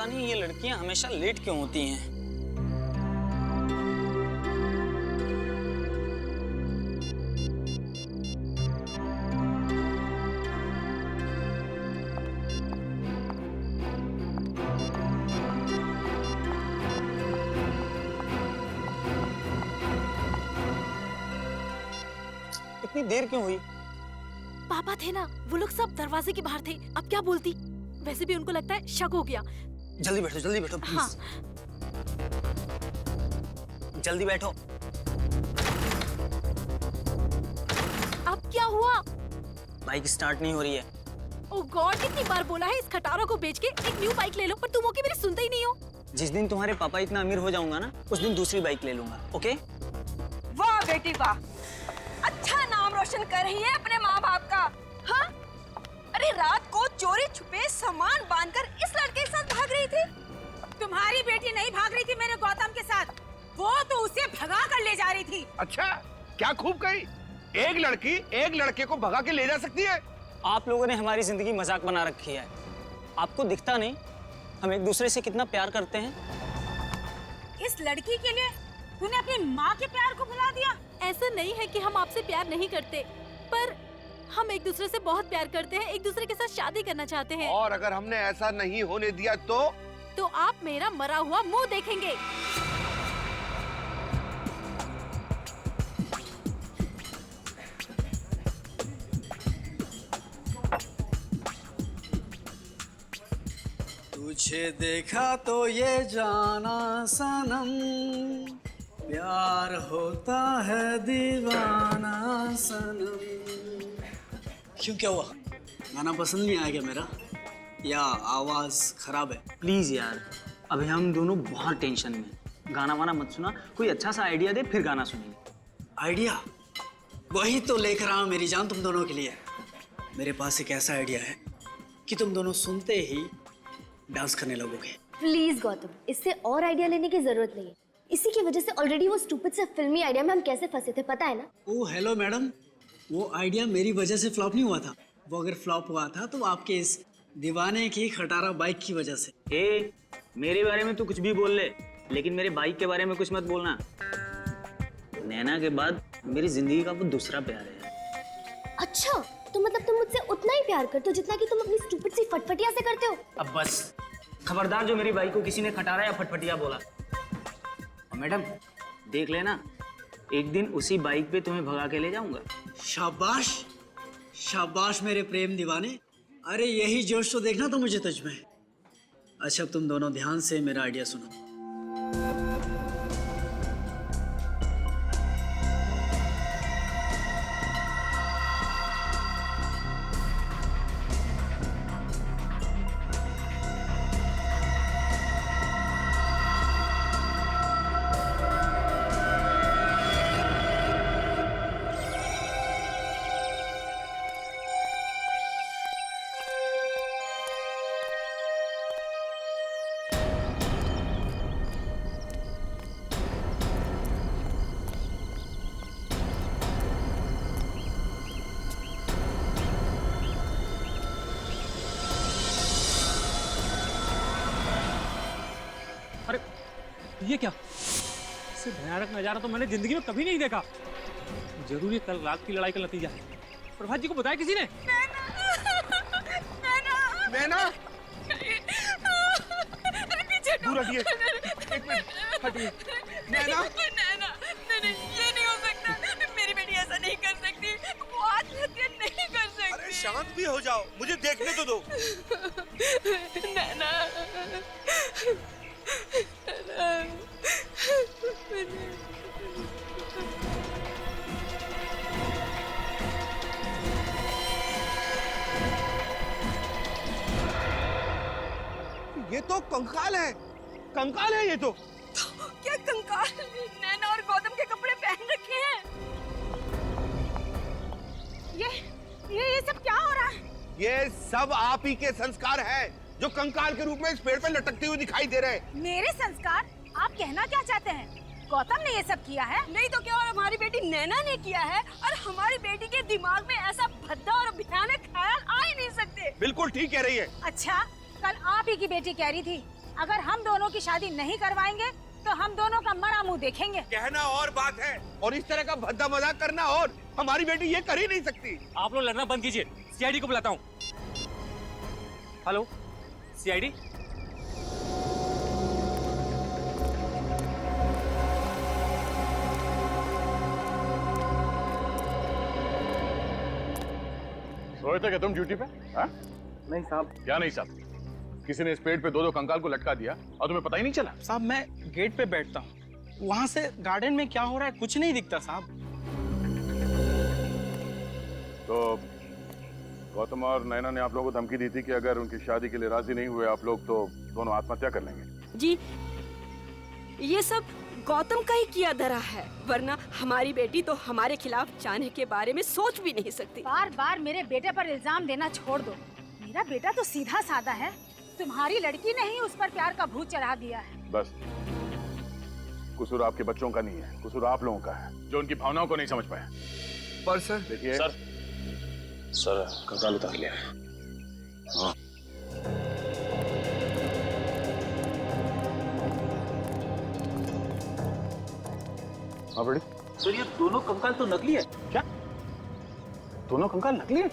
पता नहीं ये लड़कियां हमेशा लेट क्यों होती हैं। इतनी देर क्यों हुई? पापा थे ना, वो लोग सब दरवाजे के बाहर थे। अब क्या बोलती? वैसे भी उनको लगता है शक हो गया। जल्दी बैठो प्लीज। हाँ। जल्दी बैठो। अब क्या हुआ? बाइक स्टार्ट नहीं हो रही है। ओह गॉड, कितनी बार बोला है इस खटारा को बेच के एक न्यू बाइक ले लो, पर तुम ओके मेरी सुनते ही नहीं हो। जिस दिन तुम्हारे पापा इतना अमीर हो जाऊंगा ना, उस दिन दूसरी बाइक ले लूंगा। ओके? वाह बेटी वाह, अच्छा नाम रोशन कर रही है अपने माँ बाप का। हाँ, अरे रात को चोरी छुपे सामान बांधकर इस लड़के के साथ भाग रही थी। तुम्हारी बेटी नहीं भाग रही थी मेरे गौतम के साथ, वो तो उसे भगा कर ले जा रही थी। अच्छा, क्या खूब कही। एक लड़की एक लड़के को भगा के ले जा सकती है? आप लोगों ने हमारी जिंदगी मजाक बना रखी है। आपको दिखता नहीं हम एक दूसरे से कितना प्यार करते हैं? इस लड़की के लिए तूने अपनी माँ के प्यार को भुला दिया। ऐसा नहीं है कि हम आपसे प्यार नहीं करते, पर हम एक दूसरे से बहुत प्यार करते हैं, एक दूसरे के साथ शादी करना चाहते हैं। और अगर हमने ऐसा नहीं होने दिया तो आप मेरा मरा हुआ मुंह देखेंगे। तुझे देखा तो ये जाना सनम, प्यार होता है दीवाना सनम। क्यों, क्या हुआ? गाना पसंद नहीं आया क्या मेरा, या आवाज खराब है? प्लीज यार, अभी हम दोनों बहुत टेंशन में। गाना वाना मत सुना, कोई अच्छा सा आइडिया दे फिर गाना सुनेंगे। आइडिया? वही तो लेकर आया हूं मेरी जान तुम दोनों के लिए। मेरे पास एक ऐसा आइडिया है कि तुम दोनों सुनते ही डांस करने लगोगे। प्लीज गौतम, इससे और आइडिया लेने की जरूरत नहीं है। इसी की वजह से ऑलरेडी वो स्टूपिड से फिल्मी आइडिया में हम कैसे फंसे थे, पता है ना? ओह हेलो मैडम, वो आइडिया मेरी वजह से फ्लॉप नहीं हुआ था। वो अगर फ्लॉप हुआ था तो आपके इस दीवाने की खटारा बाइक की वजह से। ए, मेरे बारे में तू कुछ भी बोल ले, लेकिन मेरे बाइक के बारे में कुछ मत बोलना। नैना के बाद मेरी जिंदगी का वो दूसरा प्यार है। अच्छा, तो मतलब तुम मुझसे उतना ही प्यार करते हो जितना कि तुम अपनी स्टूपिड सी फटफटिया से करते हो? अब बस खबरदार जो मेरी बाइक को किसी ने खटारा या फटफटिया बोला। और मैडम देख लेना, एक दिन उसी बाइक पे तुम्हें भगा के ले जाऊंगा। शाबाश शाबाश मेरे प्रेम दीवाने, अरे यही जोश तो देखना तो मुझे तुझ में। अच्छा अब तुम दोनों ध्यान से मेरा आइडिया सुनो। ये क्या? इससे भयानक नजारा तो मैंने जिंदगी में कभी नहीं देखा। जरूर ये कल रात की लड़ाई का नतीजा है। प्रभात जी को बताया किसी ने? नैना, पीछे दूर हटिए, एक मिनट हटिए। नैना, ये नहीं हो सकता। मेरी बेटी ऐसा नहीं कर सकती, वो आत्महत्या नहीं कर सकती। अरे शांत भी हो जाओ, मुझे देखने तो दो। नैना, ये तो कंकाल है, कंकाल है ये तो। क्या कंकाल? नैना और गौतम के कपड़े पहन रखे हैं। ये सब क्या हो रहा है? ये सब आप ही के संस्कार हैं, जो कंकाल के रूप में इस पेड़ पे लटकते हुए दिखाई दे रहे हैं। मेरे संस्कार? आप कहना क्या चाहते हैं? गौतम ने ये सब किया है? नहीं तो क्या, और हमारी बेटी नैना ने किया है। और हमारी बेटी के दिमाग में ऐसा भद्दा और भयानक ख्याल आ ही नहीं सकते। बिल्कुल ठीक कह रही है। अच्छा, कल आप ही की बेटी कह रही थी अगर हम दोनों की शादी नहीं करवाएंगे तो हम दोनों का मरा मुंह देखेंगे। कहना और बात है और इस तरह का भद्दा मजाक करना और। हमारी बेटी ये कर ही नहीं सकती। आप लोग लड़ना बंद कीजिए, सीआईडी को बुलाता हूँ। Hello CID. सोए थे क्या तुम ड्यूटी पे? हाँ? नहीं साहब। क्या नहीं साहब? किसी ने इस पेड़ पे दो कंकाल को लटका दिया और तुम्हें पता ही नहीं चला? साहब मैं गेट पे बैठता हूँ, वहां से गार्डन में क्या हो रहा है कुछ नहीं दिखता साहब। तो गौतम और नैना ने आप लोगों को धमकी दी थी कि अगर उनकी शादी के लिए राजी नहीं हुए आप लोग तो दोनों आत्महत्या कर लेंगे। जी ये सब गौतम का ही किया धरा है, वरना हमारी बेटी तो हमारे खिलाफ जाने के बारे में सोच भी नहीं सकती। बार बार मेरे बेटे पर इल्जाम देना छोड़ दो। मेरा बेटा तो सीधा साधा है, तुम्हारी लड़की ने ही उस पर प्यार का भूत चढ़ा दिया है। बस कसूर आपके बच्चों का नहीं है, कसूर आप लोगों का है जो उनकी भावनाओं को नहीं समझ पाए। पर सर देखिए सर कंकाल उतार लिया। हाँ। हाँ बड़ी सर ये दोनों कंकाल तो नकली है। क्या? दोनों कंकाल नकली है?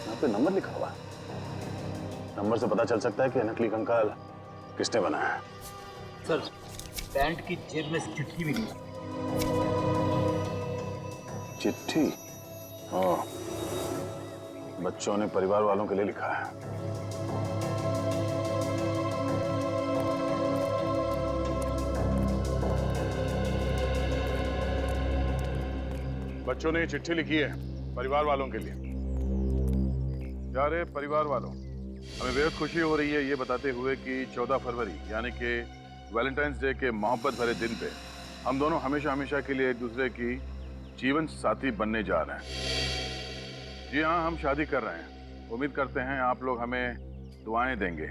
यहाँ पे नंबर लिखा हुआ है, नंबर से पता चल सकता है कि नकली कंकाल किसने बनाया है। सर पैंट की जेब में चिट्ठी मिली। चिट्ठी? हाँ, बच्चों ने परिवार वालों के लिए लिखा है। बच्चों ने चिट्ठी लिखी है परिवार वालों के लिए। प्यारे परिवार वालों, हमें बेहद खुशी हो रही है ये बताते हुए कि 14 फरवरी यानी कि वैलेंटाइंस डे के मोहब्बत भरे दिन पे हम दोनों हमेशा हमेशा के लिए एक दूसरे की जीवन साथी बनने जा रहे हैं। जी हाँ, हम शादी कर रहे हैं। उम्मीद करते हैं आप लोग हमें दुआएं देंगे,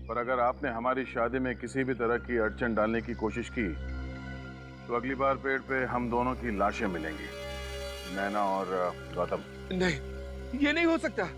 पर अगर आपने हमारी शादी में किसी भी तरह की अड़चन डालने की कोशिश की तो अगली बार पेड़ पे हम दोनों की लाशें मिलेंगी, नैना और गौतम। नहीं, ये नहीं हो सकता।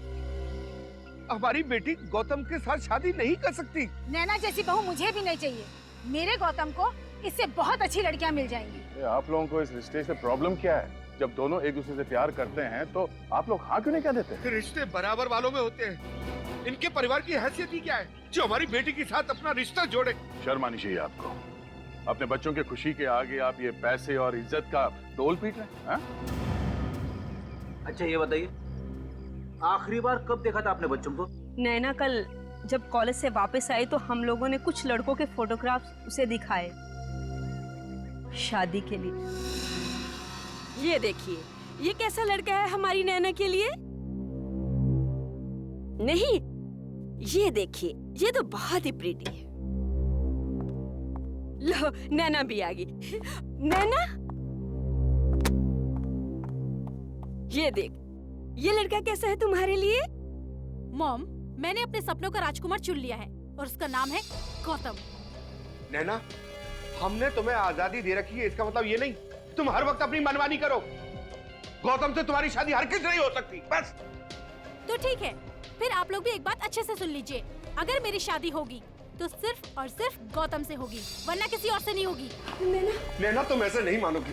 हमारी बेटी गौतम के साथ शादी नहीं कर सकती। नैना जैसी बहू मुझे भी नहीं चाहिए। मेरे गौतम को इससे बहुत अच्छी लड़कियां मिल जाएंगी। आप लोगों को इस रिश्ते से प्रॉब्लम क्या है? जब दोनों एक दूसरे से प्यार करते हैं तो आप लोग हाँ क्यों नहीं कह देते? रिश्ते बराबर वालों में होते हैं। इनके परिवार की हैसियत ही क्या है जो हमारी बेटी के साथ अपना रिश्ता जोड़े? शर्म आनी चाहिए आपको। अपने बच्चों के खुशी के आगे आप ये पैसे और इज्जत का डोल पीट रहे हैं। अच्छा ये बताइए, आखिरी बार कब देखा था आपने बच्चों को? नैना कल जब कॉलेज से वापस आई तो हम लोगों ने कुछ लड़कों के फोटोग्राफ्स उसे दिखाए शादी के लिए। ये देखिए, ये कैसा लड़का है हमारी नैना के लिए? नहीं, ये देखिए, ये तो बहुत ही प्रीटी है। लो, नैना भी आ गई। नैना, ये देख, ये लड़का कैसा है तुम्हारे लिए? मॉम, मैंने अपने सपनों का राजकुमार चुन लिया है और उसका नाम है गौतम। नैना, हमने तुम्हें आजादी दे रखी है, इसका मतलब ये नहीं तुम हर वक्त अपनी मनमानी करो। गौतम से तुम्हारी शादी हर किस नहीं हो सकती। बस तो ठीक है, फिर आप लोग भी एक बात अच्छे से सुन लीजिए। अगर मेरी शादी होगी तो सिर्फ और सिर्फ गौतम से होगी, वरना किसी और से नहीं होगी। नैना, तुम ऐसे नहीं मानोगी।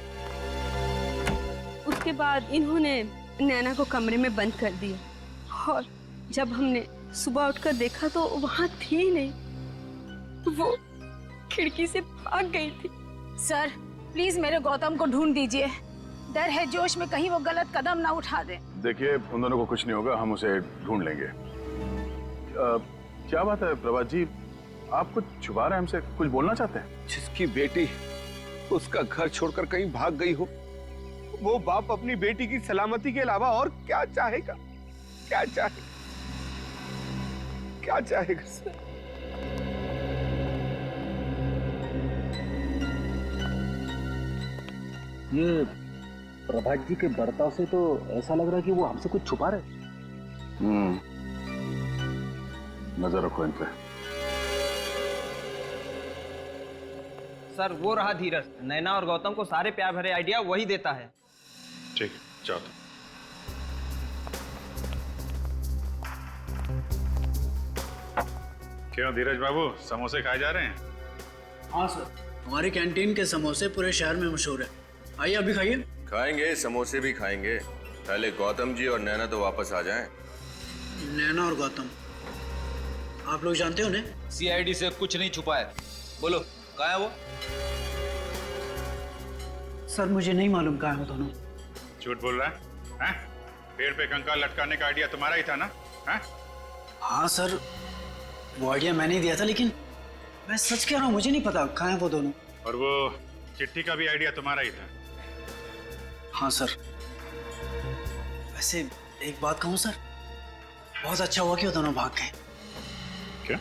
उसके बाद इन्होंने नैना को कमरे में बंद कर दिया और जब हमने सुबह उठकर देखा तो वहाँ थी ही नहीं। वो खिड़की से भाग गई थी। सर प्लीज मेरे गौतम को ढूंढ दीजिए। डर है जोश में कहीं वो गलत कदम ना उठा दे। देखिए, उन दोनों को कुछ नहीं होगा, हम उसे ढूंढ लेंगे। क्या बात है प्रभात जी, आप कुछ छुपा रहे हैं हमसे, कुछ बोलना चाहते हैं? जिसकी बेटी उसका घर छोड़कर कहीं भाग गई हो, वो बाप अपनी बेटी की सलामती के अलावा और क्या चाहेगा? क्या चाहेगा? क्या चाहेगा? ये प्रभात जी के बर्ताव से तो ऐसा लग रहा है कि वो हमसे कुछ छुपा रहे। नजर रखो इन पे। सर वो रहा धीरज, नैना और गौतम को सारे प्यार भरे आइडिया वही देता है। ठीक है। जाओ तुम। क्यों धीरज बाबू, समोसे खाए जा रहे हैं? हाँ सर, हमारी कैंटीन के समोसे पूरे शहर में मशहूर है। आइए अभी खाइए। खाएंगे, समोसे भी खाएंगे। पहले गौतम जी और नैना तो वापस आ जाएं। नैना और गौतम, आप लोग जानते हो उन्हें? सीआईडी से कुछ नहीं छुपा है। बोलो कहाँ है वो? सर मुझे नहीं मालूम कहाँ है वो दोनों। झूठ बोल रहा है? पेड़ पे कंकाल लटकाने का आइडिया तुम्हारा ही था ना? हैं? हाँ सर, वो आइडिया मैंने ही दिया था, लेकिन मैं सच कह रहा हूँ, मुझे नहीं पता कहाँ है वो दोनों। और वो चिट्ठी का भी आइडिया तुम्हारा ही था? हाँ सर। वैसे एक बात कहूँ सर, बहुत अच्छा हुआ कि वो दोनों भाग गए। क्या?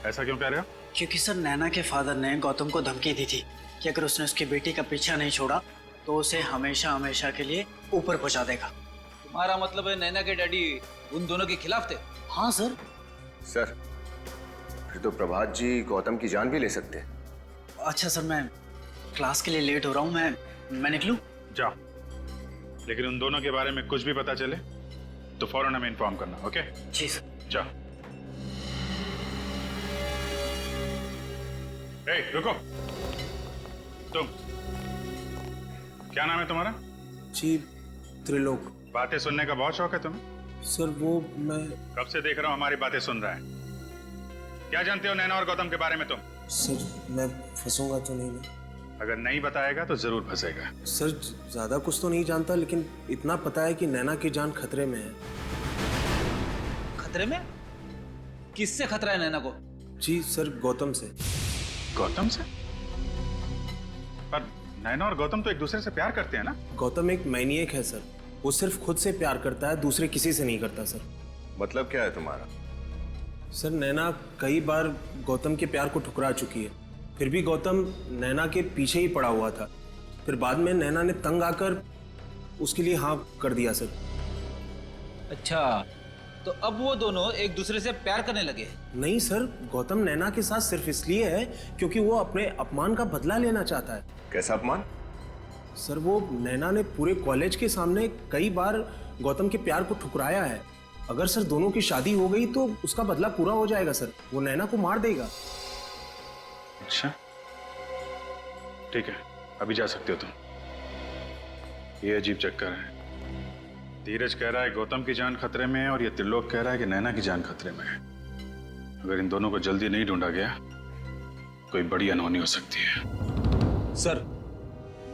ऐसा क्यों कह रहे हो? क्योंकि सर नैना के फादर ने गौतम को धमकी दी थी कि अगर उसने उसकी बेटी का पीछा नहीं छोड़ा तो उसे हमेशा हमेशा के लिए ऊपर पहुंचा देगा। तुम्हारा मतलब है नैना के डैडी उन दोनों के खिलाफ थे? हाँ सर। सर, फिर तो प्रभात जी गौतम की जान भी ले सकते हैं। अच्छा सर, मैं क्लास के लिए लेट हो रहा हूँ, मैं निकलूं? जाओ, लेकिन उन दोनों के बारे में कुछ भी पता चले तो फौरन हमें इन्फॉर्म करना। ओके? जी सर। जाओ। ए, रुको। तुम, क्या नाम है तुम्हारा? जी, त्रिलोक। बातें सुनने का बहुत शौक है तुम्हें? सर वो मैं कब से देख रहा हूँ हमारी बातें सुन रहा है। क्या जानते हो नैना और गौतम के बारे में तुम? सर मैं फंसूंगा तो नहीं ना? अगर नहीं बताएगा तो जरूर फंसेगा। सर ज्यादा कुछ तो नहीं जानता, लेकिन इतना पता है कि नैना की जान खतरे में है। खतरे में? किससे खतरा है नैना को? जी सर, गौतम से। गौतम से? पर नैना और गौतम तो एक दूसरे से प्यार करते हैं ना? गौतम एक मैनिएक है सर, वो सिर्फ खुद से प्यार करता है, दूसरे किसी से नहीं करता सर। मतलब क्या है तुम्हारा? सर नैना कई बार गौतम के प्यार को ठुकरा चुकी है, फिर भी गौतम नैना के पीछे ही पड़ा हुआ था। फिर बाद में नैना ने तंग आकर उसके लिए हाँ कर दिया सर। अच्छा, तो अब वो दोनों एक दूसरे से प्यार करने लगे? नहीं सर, गौतम नैना के साथ सिर्फ इसलिए है क्योंकि वो अपने अपमान का बदला लेना चाहता है। कैसा अपमान? सर वो नैना ने पूरे कॉलेज के सामने कई बार गौतम के प्यार को ठुकराया है। अगर सर दोनों की शादी हो गई तो उसका बदला पूरा हो जाएगा सर, वो नैना को मार देगा। अच्छा, ठीक है, अभी जा सकते हो तुम। ये अजीब चक्कर है। धीरज कह रहा है गौतम की जान खतरे में है और ये त्रिलोक कह रहा है कि नैना की जान खतरे में है। अगर इन दोनों को जल्दी नहीं ढूंढा गया कोई बड़ी अनहोनी हो सकती है। सर,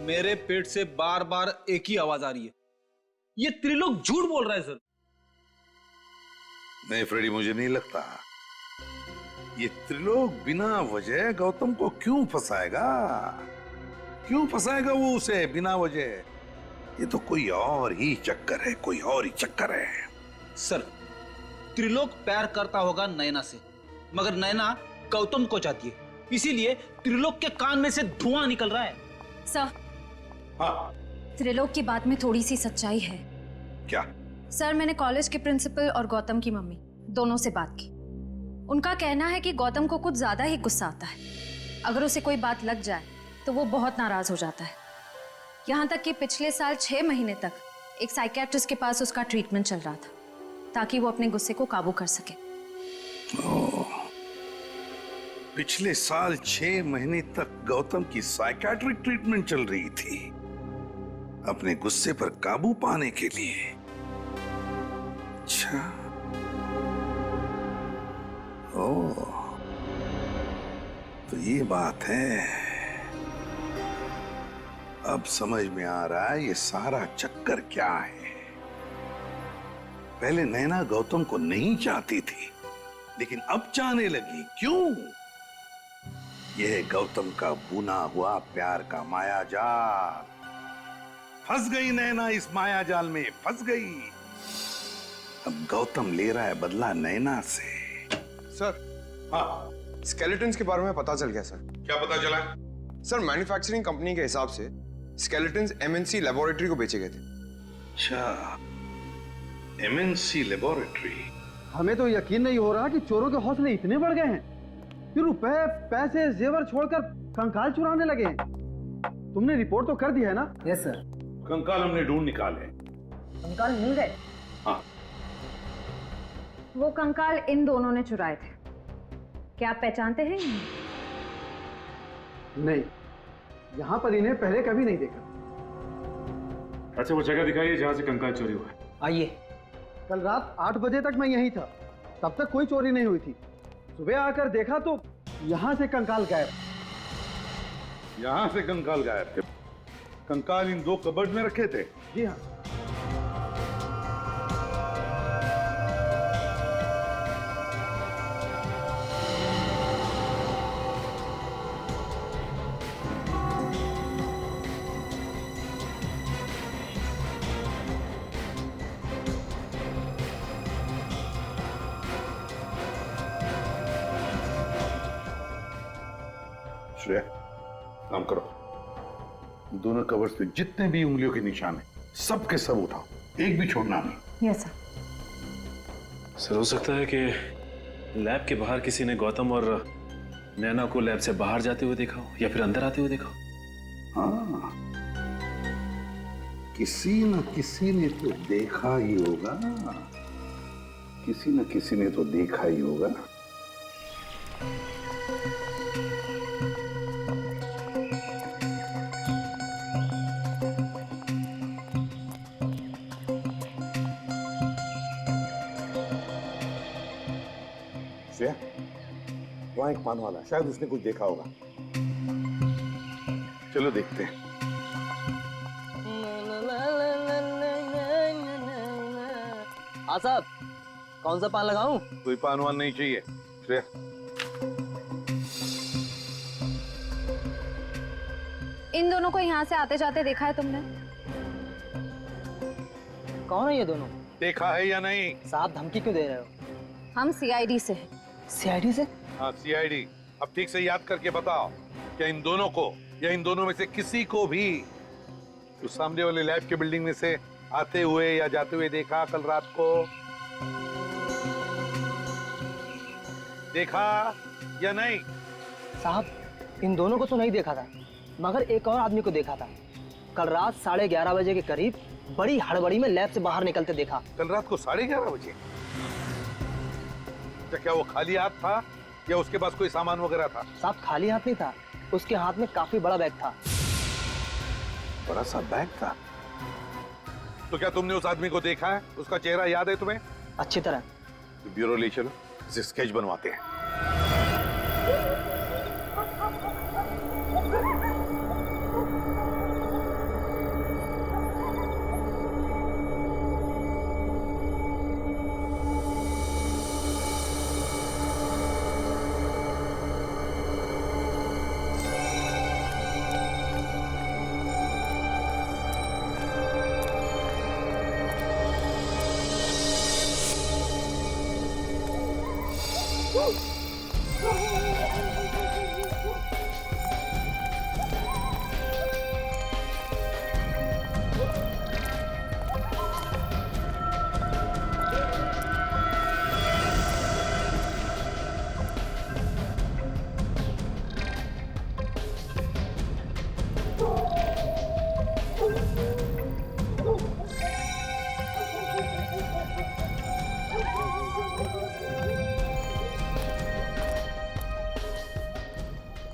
मेरे पेट से बार बार एक ही आवाज आ रही है, ये त्रिलोक झूठ बोल रहा है सर। नहीं फ्रेडी, मुझे नहीं लगता। ये त्रिलोक बिना वजह गौतम को क्यों फंसाएगा? क्यों फंसाएगा वो उसे बिना वजह? ये तो कोई और ही चक्कर है, कोई और ही चक्कर है। सर, त्रिलोक प्यार करता होगा नैना से, मगर नैना गौतम को चाहती है, इसीलिए त्रिलोक के कान में से धुआं निकल रहा है। सर, हाँ, त्रिलोक की बात में थोड़ी सी सच्चाई है। क्या? सर, मैंने कॉलेज के प्रिंसिपल और गौतम की मम्मी दोनों से बात की। उनका कहना है कि गौतम को कुछ ज्यादा ही गुस्सा आता है। अगर उसे कोई बात लग जाए तो वो बहुत नाराज हो जाता है। यहाँ तक कि पिछले साल 6 महीने तक एक साइकियाट्रिस्ट के पास उसका ट्रीटमेंट चल रहा था ताकि वो अपने गुस्से को काबू कर सके। पिछले साल 6 महीने तक गौतम की साइकियाट्रिक ट्रीटमेंट चल रही थी अपने गुस्से पर काबू पाने के लिए। अच्छा, ओह, तो ये बात है। अब समझ में आ रहा है ये सारा चक्कर क्या है। पहले नैना गौतम को नहीं चाहती थी, लेकिन अब चाहने लगी। क्यों? यह गौतम का बुना हुआ प्यार का माया जाल। फंस गई नैना, इस माया जाल में फंस गई। अब गौतम ले रहा है बदला नैना से। सर, हाँ, स्केलेटन्स के बारे में पता चल गया सर। क्या पता चला? सर, मैन्युफैक्चरिंग कंपनी के हिसाब से स्केलेटन्स एमएनसी लेबोरेटरी को बेचे गए थे। अच्छा, एमएनसी लेबोरेटरी। हमें तो यकीन नहीं हो रहा कि चोरों के हौसले इतने बढ़ गए हैं कि रुपए, पैसे, जेवर छोड़कर कंकाल चुराने लगे हैं। तुमने रिपोर्ट तो कर दी है ना? Yes sir. कंकाल हमने ढूंढ निकाले। कंकाल मिल गए? हाँ। वो कंकाल इन दोनों ने चुराए थे। क्या आप पहचानते हैं? नहीं, यहाँ पर इन्हें पहले कभी नहीं देखा। अच्छा, वो जगह दिखाइए जहाँ से कंकाल चोरी हुआ है। आइए। कल रात 8 बजे तक मैं यहीं था, तब तक कोई चोरी नहीं हुई थी। सुबह आकर देखा तो यहाँ से कंकाल गायब। यहाँ से कंकाल गायब थे? कंकाल इन 2 कबर्ड में रखे थे? जी हाँ। श्रेया, काम करो। दोनों कवर्स पे जितने भी उंगलियों के निशान हैं, सब के सब उठाओ, एक भी छोड़ना नहीं। Yes sir. सर, हो सकता है कि लैब के बाहर किसी ने गौतम और नैना को लैब से बाहर जाते हुए देखा हो या फिर अंदर आते हुए देखा हो। हाँ, किसी न किसी ने तो देखा ही होगा। किसी न किसी ने तो देखा ही होगा। वहां एक पान वाला, शायद उसने कुछ देखा होगा। चलो देखते हैं। हाँ साहब, कौन सा पान लगाऊं? कोई पान वान नहीं चाहिए। श्रेया, इन दोनों को यहाँ से आते जाते देखा है तुमने? कौन है ये दोनों? देखा है या नहीं? साहब धमकी क्यों दे रहे हो? हम सीआईडी से हैं। सीआईडी से? हाँ, सीआईडी। अब ठीक से याद करके बताओ, क्या इन दोनों को या इन दोनों में से किसी को भी उस सामने वाले लैब के बिल्डिंग में से आते हुए या जाते हुए देखा कल रात को? देखा या नहीं? साहब इन दोनों को तो नहीं देखा था, मगर एक और आदमी को देखा था। कल रात 11:30 बजे के करीब बड़ी हड़बड़ी में लैब से बाहर निकलते देखा। कल रात को 11:30 बजे? क्या वो खाली हाथ था या उसके पास कोई सामान वगैरह था? साहब खाली हाथ नहीं था, उसके हाथ में काफी बड़ा बैग था। बड़ा सा बैग था? तो क्या तुमने उस आदमी को देखा है? उसका चेहरा याद है तुम्हें? अच्छी तरह। ब्यूरो ले चलो, इसे स्केच बनवाते हैं।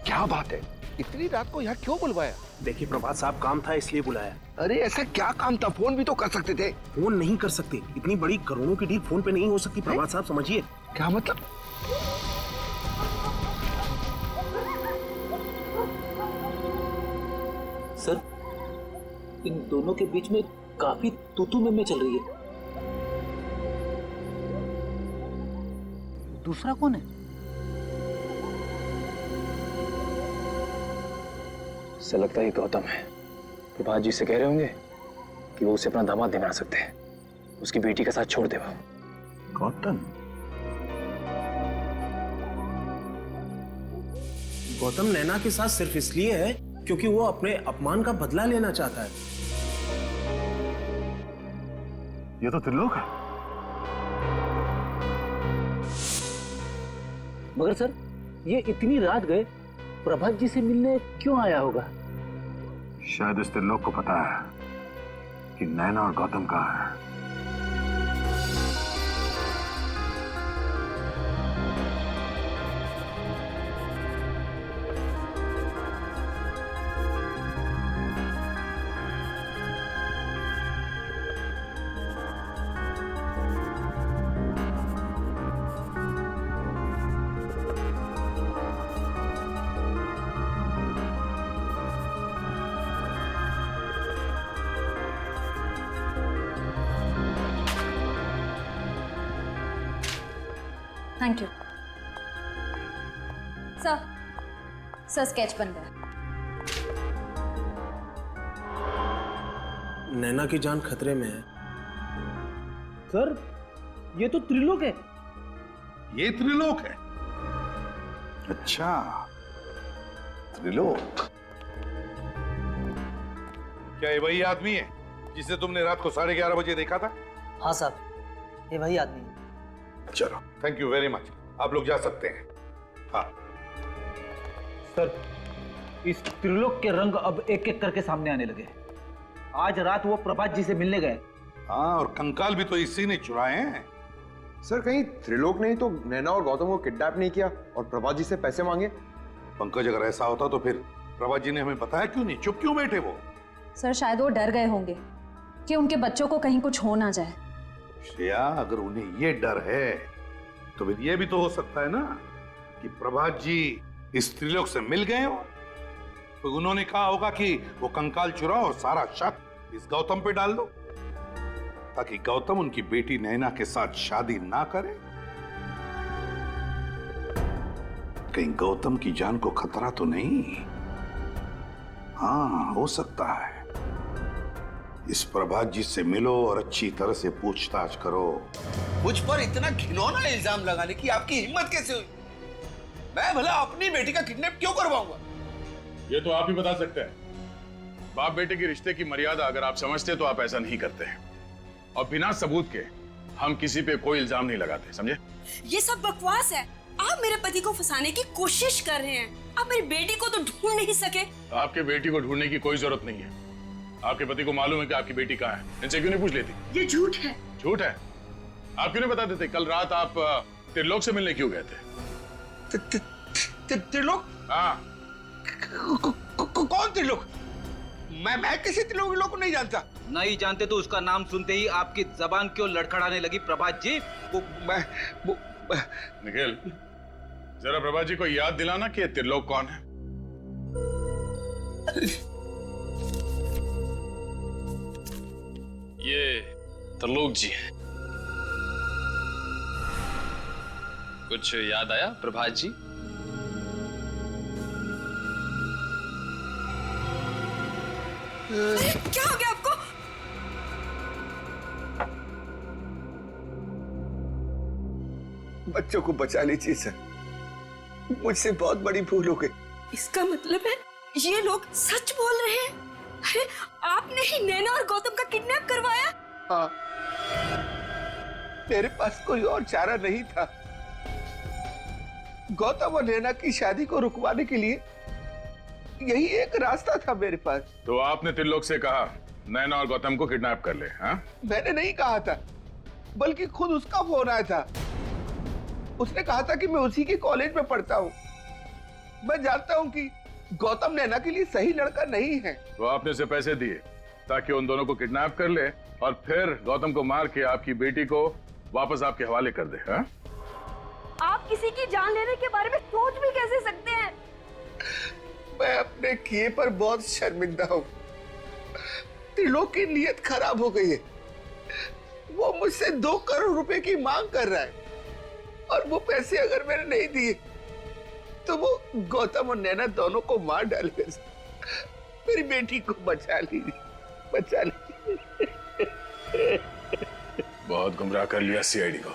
क्या बात है, इतनी रात को यहाँ क्यों बुलवाया? देखिए प्रभात साहब, काम था इसलिए बुलाया। अरे ऐसा क्या काम था? फोन भी तो कर सकते थे। फोन नहीं कर सकते, इतनी बड़ी करोड़ों की डील फोन पे नहीं हो सकती प्रभात साहब, समझिए। क्या मतलब? सर, इन दोनों के बीच में काफी तू-तू में चल रही है। दूसरा कौन है? ऐसा लगता है गौतम है। प्रभात जी से कह रहे होंगे कि वो उसे अपना दामाद नहीं बना सकते, उसकी बेटी का साथ छोड़ दे। वो गौतम? गौतम नैना के साथ सिर्फ इसलिए है क्योंकि वो अपने अपमान का बदला लेना चाहता है। ये तो त्रिलोक है। मगर सर, ये इतनी रात गए प्रभात जी से मिलने क्यों आया होगा? शायद इस त्रिलोक को पता है कि नैना और गौतम कहाँ है। Thank you sir. Sir sketch बन गया। नैना की जान खतरे में है। सर ये तो त्रिलोक है। ये त्रिलोक है? अच्छा, त्रिलोक। क्या ये वही आदमी है जिसे तुमने रात को 11:30 बजे देखा था? हाँ साहब, ये वही आदमी है। चलो, थैंक यू वेरी मच। आप लोग जा सकते हैं। हाँ सर, इस त्रिलोक के रंग अब एक एक करके सामने आने लगे। आज रात वो प्रभात जी से मिलने गए। हाँ, और कंकाल भी तो इसी ने चुराए हैं। सर कहीं त्रिलोक ने ही तो नैना और गौतम को किडनैप नहीं किया और प्रभात जी से पैसे मांगे? पंकज, अगर ऐसा होता तो फिर प्रभात जी ने हमें बताया क्यों नहीं? चुप क्यों बैठे वो? सर शायद वो डर गए होंगे कि उनके बच्चों को कहीं कुछ हो ना जाए। श्रेया, अगर उन्हें ये डर है तो फिर ये भी तो हो सकता है ना कि प्रभात जी इस त्रिलोक से मिल गए हो, तो उन्होंने कहा होगा कि वो कंकाल चुराओ और सारा शक इस गौतम पे डाल दो, ताकि गौतम उनकी बेटी नैना के साथ शादी ना करे। कहीं गौतम की जान को खतरा तो नहीं? हाँ, हो सकता है। इस प्रभात जी से मिलो और अच्छी तरह से पूछताछ करो। मुझ पर इतना घिनौना इल्जाम लगाने की आपकी हिम्मत कैसे हुई? मैं भला अपनी बेटी का किडनैप क्यों करवाऊंगा? ये तो आप ही बता सकते हैं। बाप बेटे के रिश्ते की मर्यादा अगर आप समझते तो आप ऐसा नहीं करते हैं। और बिना सबूत के हम किसी पे कोई इल्जाम नहीं लगाते, समझे? ये सब बकवास है। आप मेरे पति को फंसाने की कोशिश कर रहे हैं। आप मेरी बेटी को तो ढूंढ नहीं सके। आपके बेटी को ढूंढने की कोई जरूरत नहीं है। आपके पति को मालूम है कि आपकी बेटी कहाँ है। इनसे क्यों नहीं पूछ लेती? ये झूठ है। झूठ है? आप क्यों नहीं बता देते? कल रात आप त्रिलोक से मिलने क्यों गए थे? त्रिलोक? हाँ। कौन त्रिलोक? मैं किसी त्रिलोक को नहीं जानता। नहीं जानते तो उसका नाम सुनते ही आपकी जबान क्यों लड़खड़ाने लगी प्रभात जी? निखिल, जरा प्रभात जी को याद दिलाना कि त्रिलोक कौन है। ये त्रिलोक जी हैं। कुछ याद आया प्रभात जी? क्या हो गया आपको? बच्चों को बचा लीजिए सर, मुझसे बहुत बड़ी भूल हो गई। इसका मतलब है ये लोग सच बोल रहे हैं? अरे आपने ही नैना और गौतम का किडनैप करवाया? हाँ, मेरे पास कोई और चारा नहीं था। गौतम और नैना की शादी को रुकवाने के लिए यही एक रास्ता था मेरे पास। तो आपने त्रिलोक से कहा नैना और गौतम को किडनैप कर ले? हाँ? मैंने नहीं कहा था, बल्कि खुद उसका फोन आया था। उसने कहा था कि मैं उसी के कॉलेज में पढ़ता हूँ। मैं जानता हूँ कि गौतम नैना के लिए सही लड़का नहीं है। तो आपने उसे पैसे दिए ताकि उन दोनों को किडनैप कर ले और फिर गौतम को मार के आपकी बेटी को वापस आपके हवाले कर दे। हाँ? आप किसी की जान लेने के बारे में सोच भी कैसे सकते हैं? मैं अपने किए पर बहुत शर्मिंदा हूँ। त्रिलोक की नीयत खराब हो गई है। वो मुझसे 2 करोड़ रुपए की मांग कर रहा है और वो पैसे अगर मैंने नहीं दिए तो वो गौतम और नैना दोनों को मार डालेगा। मेरी बेटी को बचा लीजिए, बचा लीजिए। बहुत गुमराह कर लिया सीआईडी को।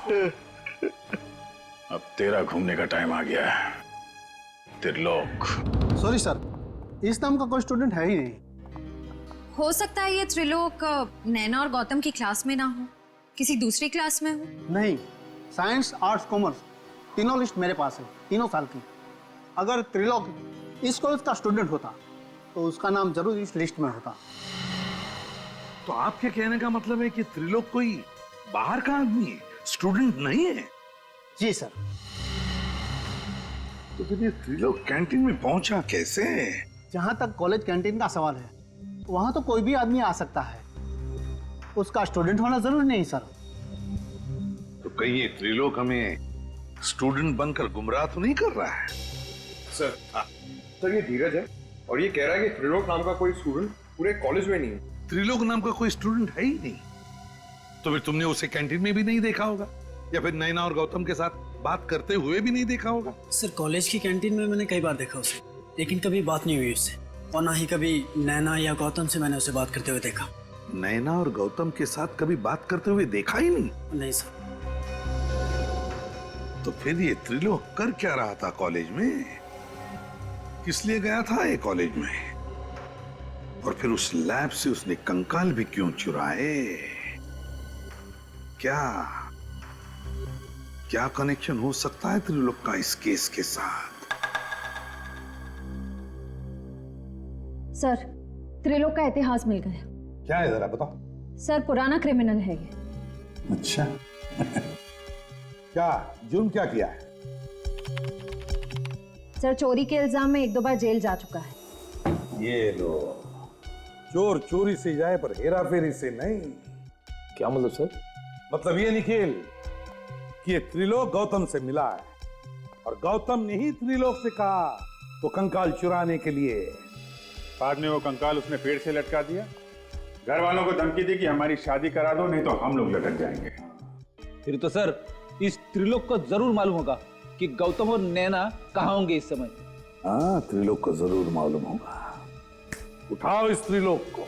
अब तेरा घूमने का टाइम आ गया है, त्रिलोक। सॉरी सर, इस नाम का कोई स्टूडेंट है ही नहीं। हो सकता है ये त्रिलोक नैना और गौतम की क्लास में ना हो, किसी दूसरी क्लास में हो। नहीं, साइंस आर्ट्स कॉमर्स तीनों लिस्ट मेरे पास है, 3 साल की। अगर त्रिलोक इस कॉलेज का स्टूडेंट होता तो उसका नाम जरूर इस लिस्ट में होता। तो आपके कहने का मतलब है कि त्रिलोक कोई बाहर का आदमी है, स्टूडेंट नहीं है? जी सर। तो फिर ये त्रिलोक कैंटीन में पहुंचा कैसे? जहां तक कॉलेज कैंटीन का सवाल है, वहां तो कोई भी आदमी आ सकता है, उसका स्टूडेंट होना जरूरी नहीं सर। तो कहीं ये त्रिलोक हमें स्टूडेंट बनकर गुमराह तो नहीं कर रहा है? सर सर ये धीरज है और ये कह रहा है कि त्रिलोक नाम का कोई स्टूडेंट पूरे कॉलेज में नहीं है। त्रिलोक नाम का कोई स्टूडेंट है ही नहीं, तो फिर तुमने उसे कैंटीन में भी नहीं देखा होगा, या फिर नैना और गौतम के साथ बात करते हुए भी नहीं देखा होगा। सर कॉलेज की कैंटीन में मैंने कई बार देखा उसे, लेकिन कभी बात नहीं हुई उससे, और ना ही कभी नैना या गौतम से मैंने उसे बात करते हुए देखा। नैना और गौतम के साथ कभी बात करते हुए देखा ही नहीं? नहीं सर। तो फिर ये त्रिलोक कर क्या रहा था कॉलेज में? किस लिए गया था ये कॉलेज में? और फिर उस लैब से उसने कंकाल भी क्यों चुराए? क्या कनेक्शन हो सकता है त्रिलोक का इस केस के साथ? सर, त्रिलोक का इतिहास मिल गया। क्या है जरा बताओ। सर पुराना क्रिमिनल है ये। अच्छा क्या जुर्म क्या किया है? सर चोरी के इल्जाम में 1-2 बार जेल जा चुका है। ये लो, चोर चोरी से जाए पर हेरा फेरी से नहीं। क्या मतलब सर? मतलब ये निखिल कि ये त्रिलोक गौतम से मिला है, और गौतम ने ही त्रिलोक से कहा वो कंकाल चुराने के लिए। बाद में वो कंकाल उसने पेड़ से लटका दिया, घर वालों को धमकी दी कि हमारी शादी करा दो नहीं तो हम लोग लटक जाएंगे। फिर तो सर इस त्रिलोक को जरूर मालूम होगा कि गौतम और नैना कहाँ होंगे इस समय। हाँ, त्रिलोक को जरूर मालूम होगा। उठाओ इस त्रिलोक को।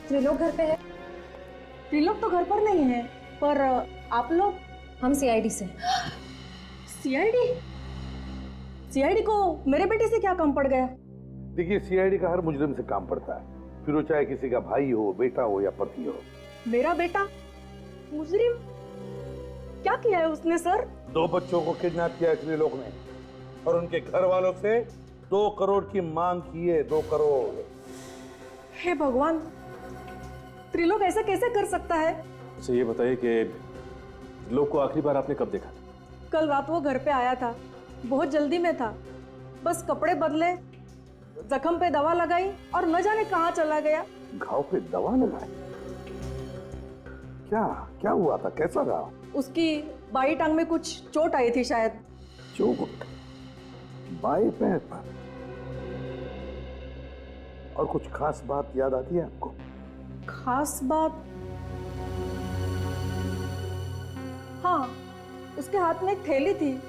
त्रिलोक घर पे है? त्रिलोक तो घर पर नहीं है, पर आप लोग? हम सीआईडी से। सीआईडी? सीआईडी को मेरे बेटे से क्या काम पड़ गया? देखिए, सीआईडी का हर मुजरिम से काम पड़ता है, फिर वो चाहे किसी का भाई हो, बेटा हो या पति हो। मेरा बेटा मुजरिम? क्या किया है उसने सर? 2 बच्चों को किडनैप किया है त्रिलोक ने, और उनके घर वालों से 2 करोड़ की मांग की है। 2 करोड़। हे भगवान, त्रिलोक ऐसा कैसे कर सकता है? अच्छा ये बताइए कि त्रिलोक को आखिरी बार आपने कब देखा? कल रात वो घर पे आया था, बहुत जल्दी में था, बस कपड़े बदले, जख्म पे दवा लगाई और न जाने कहाँ चला गया। घाव पे दवा लगाई? क्या हुआ था? कैसा रहा? उसकी बाई टांग में कुछ चोट आई थी शायद। चोट? बाई पैर पर? और कुछ खास बात याद आती है आपको? खास बात? हाँ, उसके हाथ में एक थैली थी,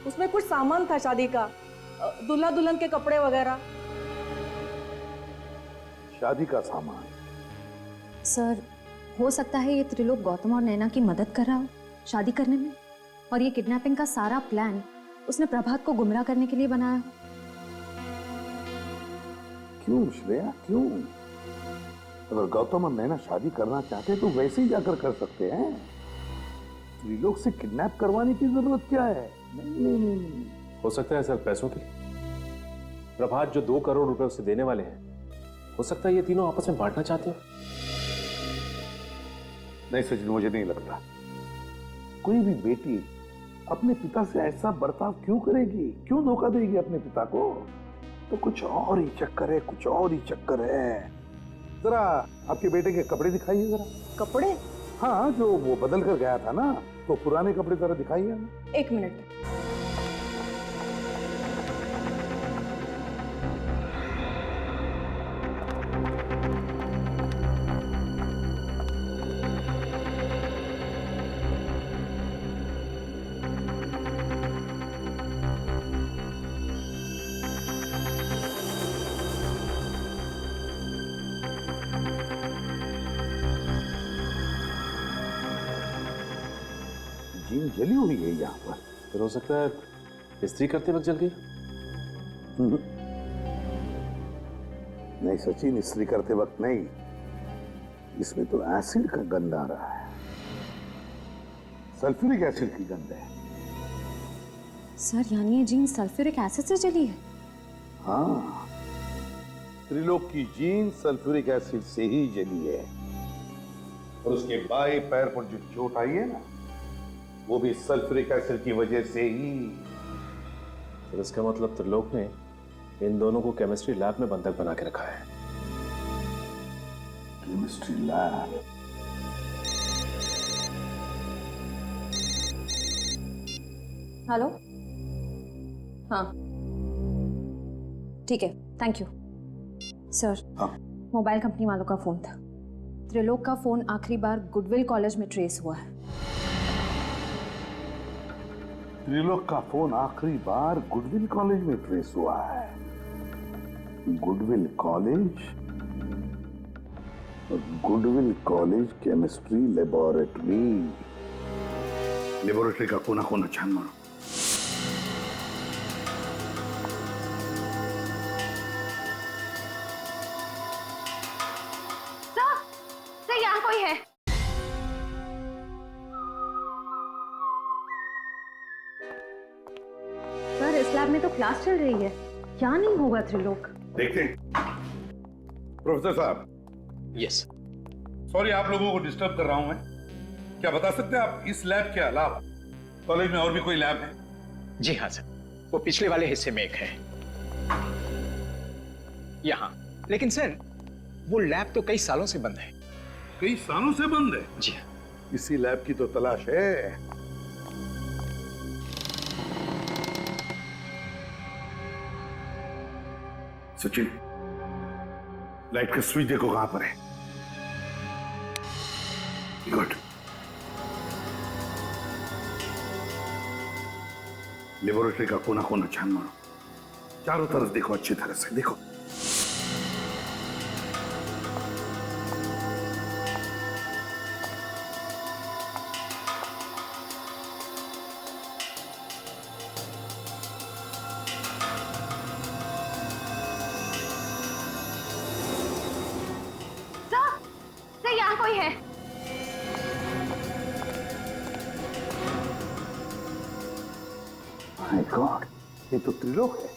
उसमें कुछ सामान था शादी का, दूल्हा दुल्हन के कपड़े वगैरह। शादी का सामान? सर हो सकता है ये त्रिलोक गौतम और नैना की मदद कर रहा हो शादी करने में, और ये किडनैपिंग का सारा प्लान उसने प्रभात को गुमराह करने के लिए बनाया हो। क्यों श्रेया, क्यों? अगर गौतम और नैना शादी करना चाहते तो वैसे ही जाकर कर सकते हैं। त्रिलोक से किडनैप करवाने की जरूरत क्या है? नहीं। हो सकता है सर पैसों के लिए। प्रभात जो 2 करोड़ रुपए उसे देने वाले हैं, हो सकता है ये तीनों आपस में बांटना चाहते हो। नहीं सचिन, मुझे नहीं लगता। कोई भी बेटी अपने पिता से ऐसा बर्ताव क्यों करेगी? क्यों धोखा देगी अपने पिता को? तो कुछ और ही चक्कर है, कुछ और ही चक्कर है। जरा आपके बेटे के कपड़े दिखाइए जरा। कपड़े? हाँ, जो वो बदल कर गया था ना, तो पुराने कपड़े जरा दिखाइए हमें। 1 मिनट। जीन जली हुई है यहाँ पर। फिर हो सकता है इस्त्री करते वक्त जल गई। नहीं सचिन, इस्त्री करते वक्त नहीं, इसमें तो एसिड का गंध आ रहा है, सल्फ्यूरिक एसिड की गंध है। सर यानी ये जीन सल्फ्यूरिक एसिड से जली है? हाँ, त्रिलोक की जीन सल्फ्यूरिक एसिड से ही जली है। और उसके बाएं पैर पर जो चोट आई है ना, वो भी सल्फ्यूरिक एसिड की वजह से ही। तो इसका मतलब त्रिलोक ने इन दोनों को केमिस्ट्री लैब में बंधक बना के रखा है। Chemistry lab? हेलो? हाँ ठीक है, thank you sir. Mobile company वालों का फोन था। त्रिलोक का फोन आखिरी बार गुडविल कॉलेज में ट्रेस हुआ है। त्रिलोक का फोन आखिरी बार गुडविल कॉलेज में ट्रेस हुआ है। Goodwill college? Goodwill college chemistry laboratory का कोना कोना छान मारो। सर यहाँ कोई है? सर इस लैब में तो क्लास चल रही है, क्या नहीं होगा त्रिलोक? देखते हैं। प्रोफेसर साहब। यस। सॉरी आप लोगों को डिस्टर्ब कर रहा हूं मैं। क्या बता सकते हैं आप, इस लैब के अलावा कॉलेज में और भी कोई लैब है? जी हाँ सर, वो पिछले वाले हिस्से में एक है यहाँ। लेकिन सर वो लैब तो कई सालों से बंद है। कई सालों से बंद है? जी हाँ। इसी लैब की तो तलाश है। सचिन, लाइट का स्विच देखो कहां पर है। गुड। लेबोरेटरी का कोना कोना छान मारो। चारों तरफ देखो, अच्छी तरह से देखो। सर यहाँ कोई है? माय गॉड, ये तो त्रिलोक है।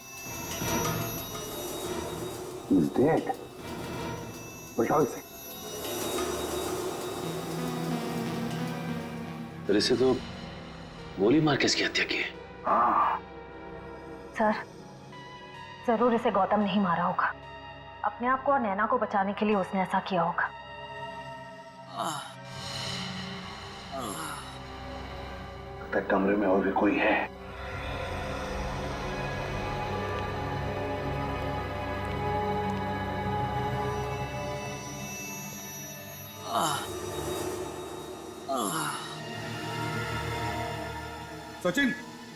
He's dead. उल्टाओ इसे। फिर इसे तो गोली मार के इसकी हत्या की है। हाँ। सर जरूर इसे गौतम नहीं मारा होगा। अपने आप को और नैना को बचाने के लिए उसने ऐसा किया होगा। लगता है कमरे में और भी कोई है। सचिन,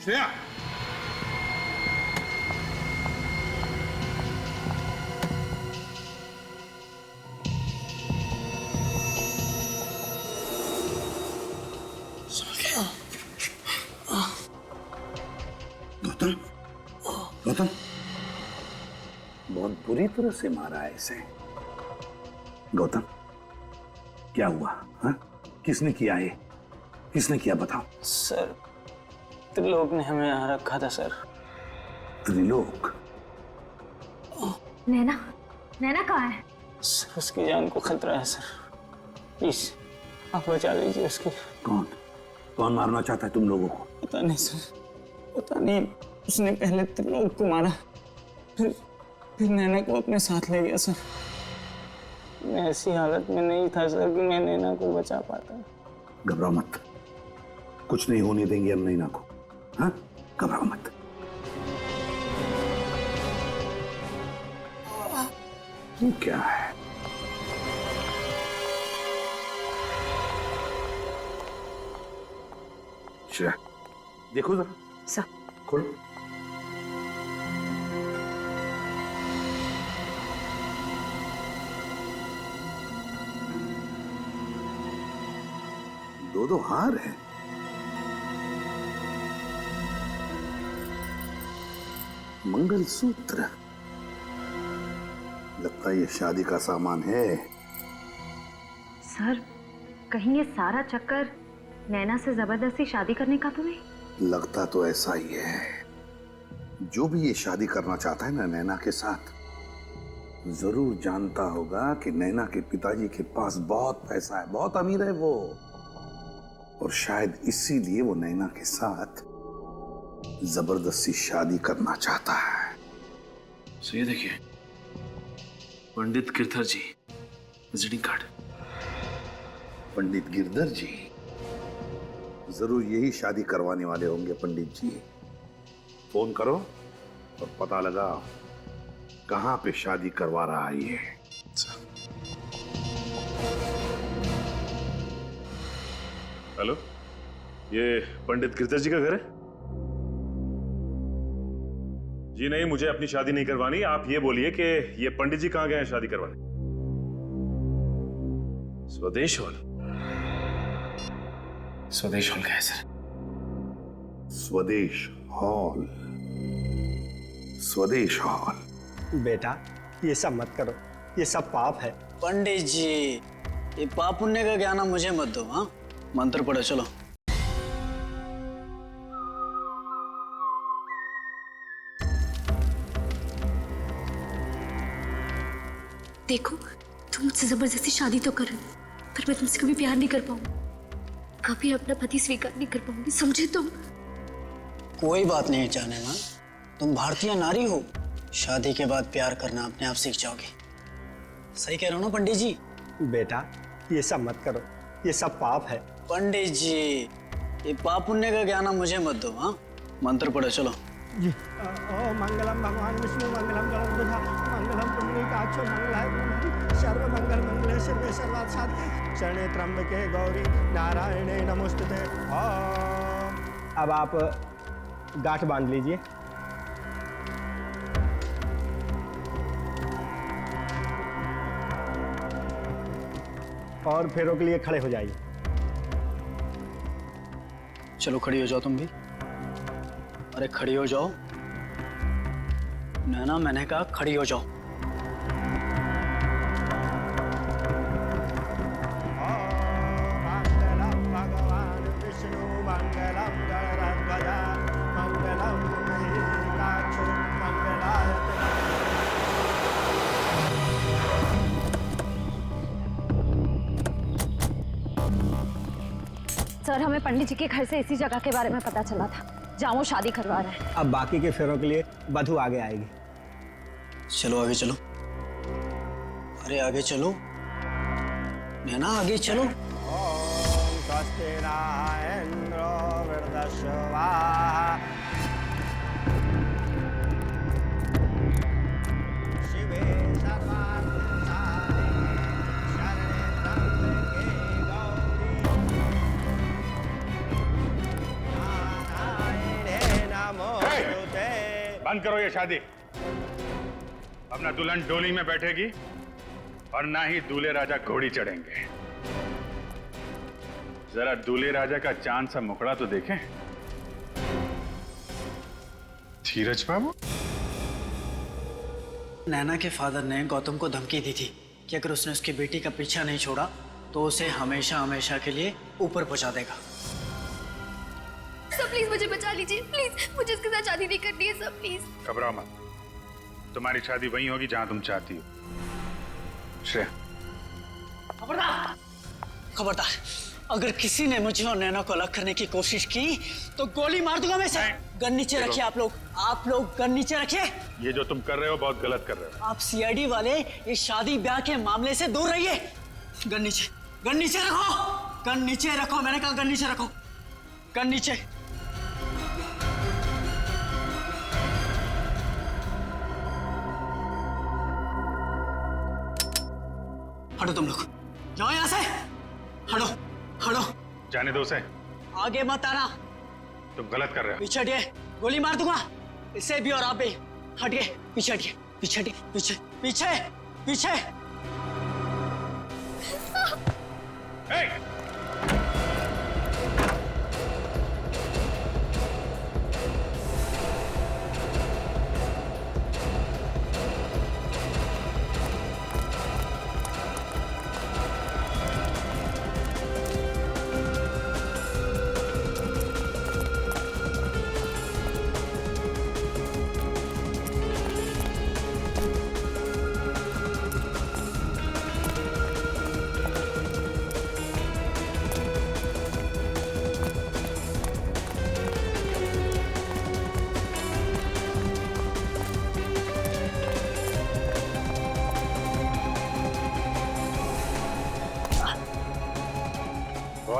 श्रेया, गौतम, गौतम, बहुत बुरी तरह से मारा है इसे। गौतम, क्या हुआ? हाँ? किसने किया ये? किसने किया बताओ? सर त्रिलोक ने हमें यहाँ रखा था सर। त्रिलोक? नैना, नैना कहाँ है? सर उसकी जान को खतरा है सर, प्लीज आप बचा लीजिए उसकी। कौन? कौन मारना चाहता है तुम लोगों को? पता नहीं सर, पता नहीं। उसने पहले त्रिलोक को मारा, फिर नैना को अपने साथ ले गया सर। मैं ऐसी हालत में नहीं था सर कि मैं नैना को बचा पाता। घबराओ मत, कुछ नहीं होने देंगे हम नैना को। हाँ, घबराओ मत। ये क्या है? श्रेया, देखो जरा। सर। खोलो। दो हार है। मंगलसूत्र, लगता है ये शादी का सामान है। सर कहीं ये सारा चक्कर नैना से जबरदस्ती शादी करने का तो नहीं? लगता तो ऐसा ही है। जो भी ये शादी करना चाहता है ना नैना के साथ, जरूर जानता होगा कि नैना के पिताजी के पास बहुत पैसा है, बहुत अमीर है वो, और शायद इसीलिए वो नैना के साथ जबरदस्ती शादी करना चाहता है। तो ये देखिए, पंडित गिरधर जी, विजिटिंग कार्ड। पंडित गिरधर जी जरूर यही शादी करवाने वाले होंगे। पंडित जी, फोन करो और पता लगाओ कहां पे शादी करवा रहा है ये। हेलो, ये पंडित गिरधर जी का घर है? जी नहीं, मुझे अपनी शादी नहीं करवानी। आप ये बोलिए कि ये पंडित जी कहां गए हैं शादी करवाने? स्वदेश हॉल। स्वदेश हॉल गए सर। स्वदेश हॉल, स्वदेश हॉल। बेटा ये सब मत करो, ये सब पाप है। पंडित जी, ये पाप पुण्य का ज्ञान मुझे मत दो। हाँ, मंत्र पढ़ो, चलो। देखो, तुम मुझसे जबरदस्ती शादी तो कर, पर मैं तुमसे कभी प्यार नहीं कर पाऊंगी, कभी अपना पति स्वीकार नहीं कर पाऊंगी, समझे तुम? कोई बात नहीं जाने मां, तुम भारतीय नारी हो। शादी के बाद प्यार करना अपने आप सीख जाओगे। सही कह रहा हूं ना पंडित जी? बेटा ये सब मत करो, ये सब पाप है। पंडित जी, ये पाप पुण्य का ज्ञान मुझे मत दो। हाँ, मंत्र पढ़ो, चलो। जी। ओ मंगलम भगवान विष्णु मंगलम गणपति मंगलम पुंडरीकाक्षो मंगलाय सर्व मंगल मंगले शिवे सर्वार्थ साधिके शरणे त्र्यंबके गौरी नारायणे नमोस्तुते। अब आप गांठ बांध लीजिए। और फेरों के लिए खड़े हो जाइए। चलो खड़ी हो जाओ तुम भी। अरे खड़ी हो जाओ। नैना, मैंने कहा खड़ी हो जाओ। मंगलम भगवान विष्णु मंगलम गणराध्वजा मंगलम पुंडरीकाक्षो मंगलाय। सर, हमें पंडित जी के घर से इसी जगह के बारे में पता चला था जहाँ वो शादी करवा रहे हैं। अब बाकी के फेरों के लिए वधू आगे आएगी। चलो आगे चलो। अरे आगे चलो नैना, आगे चलो। ओम स्वस्ति न इंद्रो वृद्धश्रवा शिवे सर्वार्थ साधिके शरणे त्र्यंबके गौरी नारायणे नमोस्तुते। बंद करो ये शादी। अब ना दुल्हन डोली में बैठेगी और ना ही दूल्हे राजा घोड़ी चढ़ेंगे। जरा दूल्हे राजा का चांद सा मुखड़ा तो देखें। धीरज बाबू, नैना के फादर ने गौतम को धमकी दी थी कि अगर उसने उसकी बेटी का पीछा नहीं छोड़ा तो उसे हमेशा हमेशा के लिए ऊपर पहुंचा देगा। सर प्लीज मुझे बचा लीजिए, प्लीज मुझे इसके साथ शादी नहीं करनी है सर, प्लीज। घबराओ मत, तुम्हारी शादी वहीं होगी जहां तुम चाहती हो। श्रेया, खबरदार, खबरदार, अगर किसी ने मुझे और नैना को अलग करने की कोशिश की तो गोली मार दूंगा मैं सर। गन नीचे रखिए आप लोग गन नीचे रखिए। ये जो तुम कर रहे हो बहुत गलत कर रहे हो। आप सीआईडी वाले इस शादी ब्याह के मामले से दूर रहिए। गन नीचे रखो, गन नीचे रखो, मैंने कहा गन नीचे रखो, गन नीचे। हटो तुम लोग, जाओ यहां से, हटो हटो। जाने दो उसे, आगे मत आना, तुम गलत कर रहे हो। पीछे हटिए, गोली मार दूंगा इसे भी और आप भी। हटिए, पीछे हटिए, पीछे हटिए, पीछे पीछे पीछे।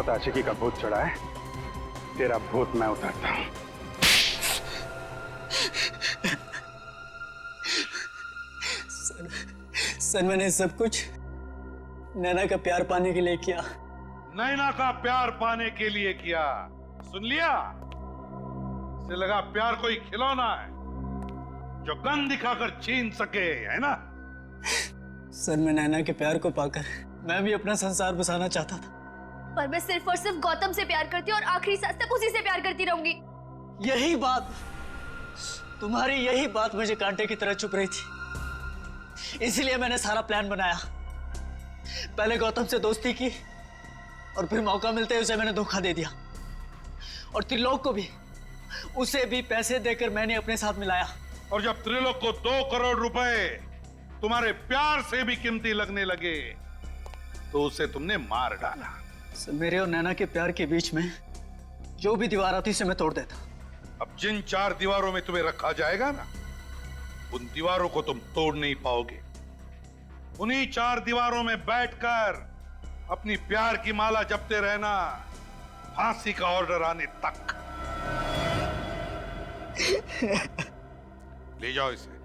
बहुत आशिकी का भूत चढ़ा है, तेरा भूत मैं उतारता हूं। सर मैंने सब कुछ नैना का प्यार पाने के लिए किया। नैना का प्यार पाने के लिए किया, सुन लिया? इसे लगा प्यार कोई खिलौना है जो गन दिखाकर छीन सके, है ना? सर मैं नैना के प्यार को पाकर मैं भी अपना संसार बसाना चाहता था। पर मैं सिर्फ और सिर्फ गौतम से प्यार करती हूँ और आखिरी सांस तक उसी से प्यार करती रहूंगी। यही बात, तुम्हारी यही बात मुझे कांटे की तरह चुभ रही थी, इसलिए मैंने सारा प्लान बनाया। पहले गौतम से दोस्ती की और फिर मौका मिलते ही उसे मैंने धोखा दे दिया, और त्रिलोक को भी, उसे भी पैसे देकर मैंने अपने साथ मिलाया। और जब त्रिलोक को 2 करोड़ रुपए तुम्हारे प्यार से भी कीमती लगने लगे तो उसे तुमने मार डाला। सर मेरे और नैना के प्यार के बीच में जो भी दीवार आती उसे मैं तोड़ देता। अब जिन 4 दीवारों में तुम्हें रखा जाएगा ना, उन दीवारों को तुम तोड़ नहीं पाओगे। उन्हीं 4 दीवारों में बैठकर अपनी प्यार की माला जपते रहना, फांसी का ऑर्डर आने तक। ले जाओ इसे।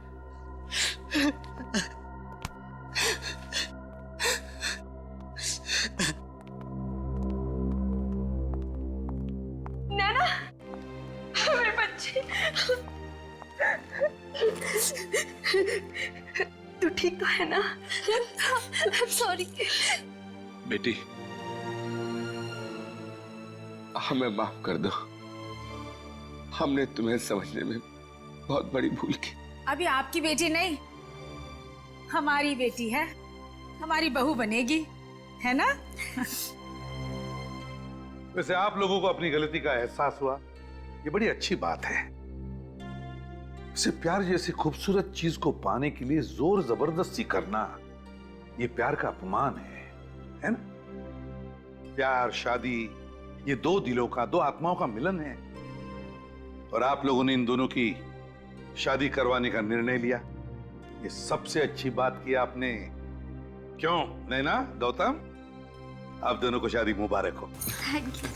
नैना, मेरे बच्चे, तू ठीक तो है ना? सॉरी बेटी, हमें माफ कर दो, हमने तुम्हें समझने में बहुत बड़ी भूल की। अभी आपकी बेटी नहीं, हमारी बेटी है, हमारी बहू बनेगी, है ना? वैसे आप लोगों को अपनी गलती का एहसास हुआ, ये बड़ी अच्छी बात है। इसे प्यार जैसी खूबसूरत चीज को पाने के लिए जोर जबरदस्ती करना, ये प्यार का अपमान है ना? प्यार, शादी, ये 2 दिलों का, 2 आत्माओं का मिलन है, और आप लोगों ने इन दोनों की शादी करवाने का निर्णय लिया। ये सबसे अच्छी बात की आपने। क्यों नैना, गौतम, आप दोनों को शादी मुबारक हो। Thank you.